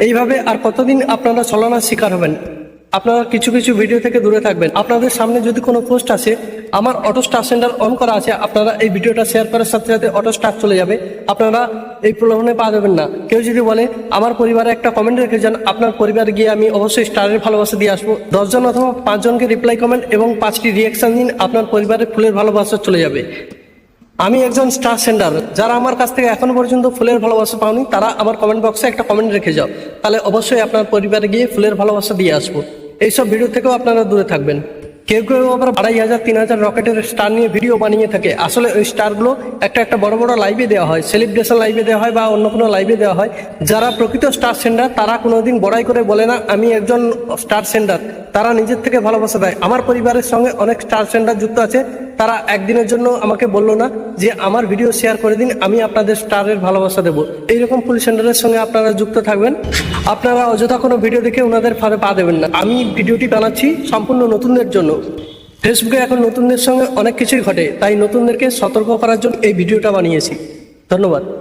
এইভাবে আর কতদিন আপনারা ছলনার শিকার হবেন? আপনারা কিছু কিছু ভিডিও থেকে দূরে থাকবেন। আপনাদের সামনে যদি কোনো পোস্ট আসে, আমার অটো স্টার সেন্টার অন করা আছে, আপনারা এই ভিডিওটা শেয়ার করার সাথে সাথে অটো স্টার চলে যাবে। আপনারা এই প্রলোভনে পা দেবেন না। কেউ যদি বলে আমার পরিবারে একটা কমেন্ট রেখে যান, আপনার পরিবারে গিয়ে আমি অবশ্যই স্টারের ভালোবাসা দিয়ে আসবো, 10 জন অথবা 5 জনকে রিপ্লাই কমেন্ট এবং 5টি রিয়াকশন দিন, আপনার পরিবারে ফুলের ভালোবাসা চলে যাবে। আমি একজন স্টার সেন্ডার। যারা আমার কাছ থেকে এখনো পর্যন্ত ফুলের ভালোবাসা পাওনি, তারা আমার কমেন্ট বক্সে একটা কমেন্ট রেখে যাও, তাহলে অবশ্যই আপনার পরিবারে গিয়ে ফুলের ভালোবাসা দিয়ে আসবো। এইসব ভিডিও থেকেও আপনারা দূরে থাকবেন। কেউ কেউ আবার 2500 3000 রকেটের স্টার নিয়ে ভিডিও বানিয়ে থাকে। আসলে ওই স্টারগুলো একটা বড় বড় লাইভে দেওয়া হয়, সেলিব্রেশন লাইভে দেওয়া হয় বা অন্য কোনো লাইভে দেওয়া হয়। যারা প্রকৃত স্টার সেন্ডার তারা কোনোদিন বড়াই করে বলে না আমি একজন স্টার সেন্ডার। তারা নিজের থেকে ভালোবাসা দেয়। আমার পরিবারের সঙ্গে অনেক স্টার সেন্ডার যুক্ত আছে। তারা একদিনের জন্য আমাকে বললো না যে আমার ভিডিও শেয়ার করে দিন, আমি আপনাদের স্টারের ভালোবাসা দেবো। এইরকম ফুল সেন্ডারের সঙ্গে আপনারা যুক্ত থাকবেন। আপনারা অযথা কোনো ভিডিও দেখে ওনাদের ফাঁদে পা দেবেন না। আমি ভিডিওটি বানাচ্ছি সম্পূর্ণ নতুনদের জন্য। ফেসবুকে এখন নতুনদের সঙ্গে অনেক কিছুই ঘটে, তাই নতুনদেরকে সতর্ক করার জন্য এই ভিডিওটা বানিয়েছি। ধন্যবাদ।